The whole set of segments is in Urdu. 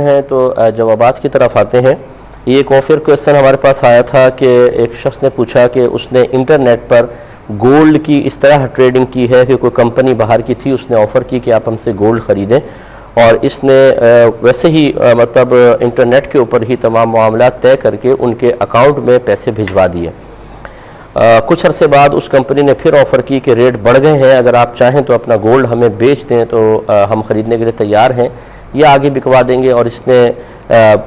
ہیں تو جوابات کی طرف آتے ہیں۔ یہ ایک آفر کویسچن ہمارے پاس آیا تھا کہ ایک شخص نے پوچھا کہ اس نے انٹرنیٹ پر گولڈ کی اس طرح ٹریڈنگ کی ہے کہ کوئی کمپنی باہر کی تھی، اس نے آفر کی کہ آپ ہم سے گولڈ خریدیں، اور اس نے ویسے ہی مطلب انٹرنیٹ کے اوپر ہی تمام معاملات طے کر کے ان کے اکاؤنٹ میں پیسے بھجوا دیے۔ کچھ عرصے بعد اس کمپنی نے پھر آفر کی کہ ریٹ بڑھ گئے ہیں، اگر آپ چاہیں تو اپنا گولڈ ہمیں بیچ دیں تو ہم خریدنے کے لیے تیار ہیں یا آگے بکوا دیں گے، اور اس نے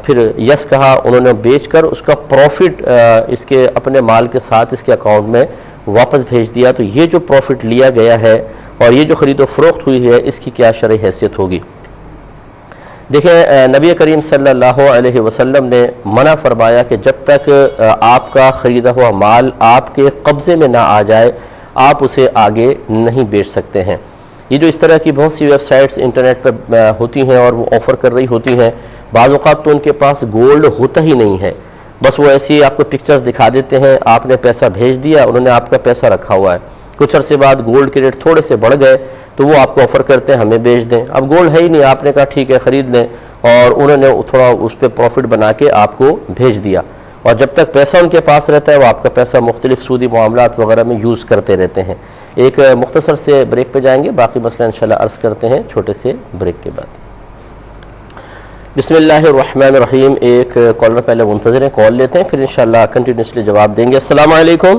پھر یس کہا۔ انہوں نے بیچ کر اس کا پروفٹ اس کے اپنے مال کے ساتھ اس کے اکاؤنٹ میں واپس بھیج دیا۔ تو یہ جو پروفٹ لیا گیا ہے اور یہ جو خرید و فروخت ہوئی ہے، اس کی کیا شرعی حیثیت ہوگی؟ دیکھیں، نبی کریم صلی اللہ علیہ وسلم نے منع فرمایا کہ جب تک آپ کا خریدا ہوا مال آپ کے قبضے میں نہ آ جائے آپ اسے آگے نہیں بیچ سکتے ہیں۔ یہ جو اس طرح کی بہت سی ویب سائٹس انٹرنیٹ پر ہوتی ہیں اور وہ آفر کر رہی ہوتی ہیں، بعض اوقات تو ان کے پاس گولڈ ہوتا ہی نہیں ہے، بس وہ ایسی آپ کو پکچرز دکھا دیتے ہیں، آپ نے پیسہ بھیج دیا، انہوں نے آپ کا پیسہ رکھا ہوا ہے، کچھ عرصے بعد گولڈ کے ریٹ تھوڑے سے بڑھ گئے تو وہ آپ کو آفر کرتے ہیں ہمیں بیچ دیں۔ اب گولڈ ہے ہی نہیں، آپ نے کہا ٹھیک ہے خرید لیں، اور انہوں نے تھوڑا اس پہ پروفٹ بنا کے آپ کو بھیج دیا، اور جب تک پیسہ ان کے پاس رہتا ہے وہ آپ کا پیسہ مختلف سودی معاملات وغیرہ میں یوز کرتے رہتے ہیں۔ ایک مختصر سے بریک پہ جائیں گے، باقی مسئلہ انشاءاللہ عرض کرتے ہیں چھوٹے سے بریک کے بعد۔ بسم اللہ الرحمن الرحیم۔ ایک کالر پہلے منتظر ہیں، کال لیتے ہیں، پھر انشاءاللہ کنٹینیوسلی جواب دیں گے۔ السلام علیکم۔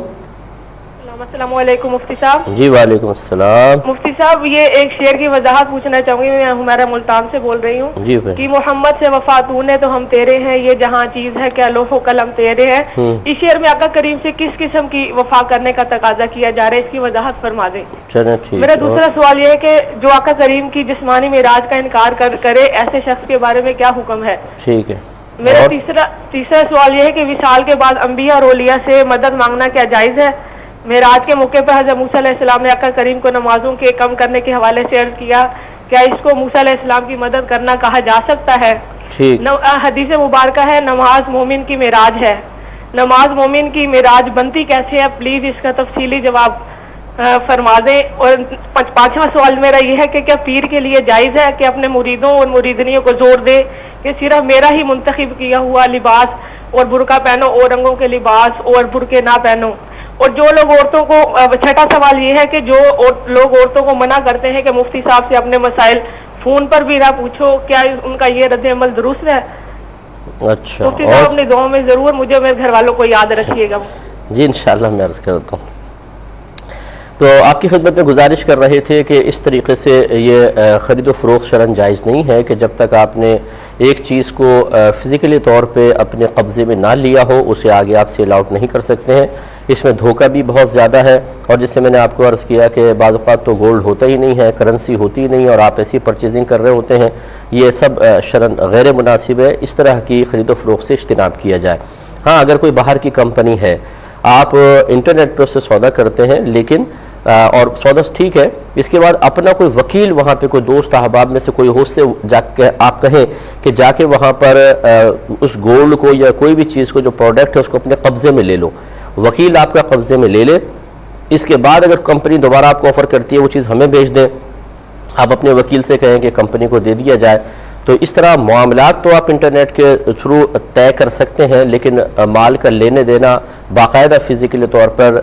السلام علیکم مفتی صاحب۔ جی وعلیکم السلام۔ مفتی صاحب، یہ ایک شعر کی وضاحت پوچھنا چاہوں گی، میں ہمارا ملتان سے بول رہی ہوں۔ جی کہ محمد سے وفا تو نے تو ہم تیرے ہیں، یہ جہاں چیز ہے کیا لوح و قلم تیرے ہیں۔ اس شعر میں آقا کریم سے کس قسم کی وفا کرنے کا تقاضا کیا جا رہا ہے، اس کی وضاحت فرما دیں۔ میرا دوسرا سوال یہ ہے کہ جو آقا کریم کی جسمانی معراج کا انکار کرے ایسے شخص کے بارے میں کیا حکم ہے؟ ٹھیک ہے۔ میرا تیسرا سوال یہ ہے کہ وصال کے بعد انبیاء اور اولیاء سے مدد مانگنا کیا جائز ہے؟ معراج کے موقع پر حضرت موسیٰ علیہ السلام نے آقا کریم کو نمازوں کے کم کرنے کے حوالے سے عرض کیا، کیا اس کو موسیٰ علیہ السلام کی مدد کرنا کہا جا سکتا ہے؟ حدیث مبارکہ ہے نماز مومن کی معراج ہے، نماز مومن کی معراج بنتی کیسے ہے؟ پلیز اس کا تفصیلی جواب فرما دیں۔ اور پانچواں سوال میرا یہ ہے کہ کیا پیر کے لیے جائز ہے کہ اپنے مریدوں اور مریدنیوں کو زور دے کہ صرف میرا ہی منتخب کیا ہوا لباس اور برقع پہنو اور رنگوں کے لباس اور برقعے نہ پہنو؟ اور جو لوگ عورتوں کو، چھٹا سوال یہ ہے کہ جو لوگ عورتوں کو منع کرتے ہیں کہ مفتی صاحب سے اپنے مسائل فون پر بھی نہ پوچھو، کیا ان کا یہ رد عمل درست ہے؟ اچھا، مفتی صاحب اپنی دعاؤں میں ضرور مجھے میرے گھر والوں کو یاد رکھیے گا۔ جی انشاءاللہ میں عرض کرتا ہوں۔ تو آپ کی خدمت میں گزارش کر رہے تھے کہ اس طریقے سے یہ خرید و فروخت شرعاً جائز نہیں ہے کہ جب تک آپ نے ایک چیز کو فزیکلی طور پہ اپنے قبضے میں نہ لیا ہو اسے آگے آپ سیل آؤٹ نہیں کر سکتے ہیں۔ اس میں دھوکہ بھی بہت زیادہ ہے، اور جس سے میں نے آپ کو عرض کیا کہ بعض اوقات تو گولڈ ہوتا ہی نہیں ہے، کرنسی ہوتی ہی نہیں، اور آپ ایسی پرچیزنگ کر رہے ہوتے ہیں، یہ سب شرعاً غیر مناسب ہے۔ اس طرح کی خرید و فروخت سے اجتناب کیا جائے۔ ہاں، اگر کوئی باہر کی کمپنی ہے، آپ انٹرنیٹ پہ اس سے سودا کرتے ہیں، لیکن اور سودا ٹھیک ہے، اس کے بعد اپنا کوئی وکیل وہاں پہ، کوئی دوست احباب میں سے کوئی ہو، سے جا کے آپ کہیں کہ جا کے وہاں پر اس گولڈ کو یا کوئی بھی چیز کو جو پروڈکٹ ہے اس کو اپنے قبضے میں لے لو، وکیل آپ کا قبضے میں لے لے، اس کے بعد اگر کمپنی دوبارہ آپ کو آفر کرتی ہے وہ چیز ہمیں بیچ دیں، آپ اپنے وکیل سے کہیں کہ کمپنی کو دے دیا جائے۔ تو اس طرح معاملات تو آپ انٹرنیٹ کے تھرو طے کر سکتے ہیں، لیکن مال کا لینے دینا باقاعدہ فزیکلی طور پر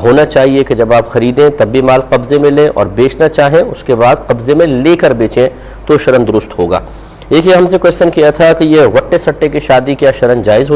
ہونا چاہیے کہ جب آپ خریدیں تب بھی مال قبضے میں لیں، اور بیچنا چاہیں اس کے بعد قبضے میں لے کر بیچیں تو شرعاً درست ہوگا۔ ایک یہ ہم سے کویسچن کیا تھا کہ یہ وٹے سٹے کی شادی کیا شرعاً جائز ہوتی ہے؟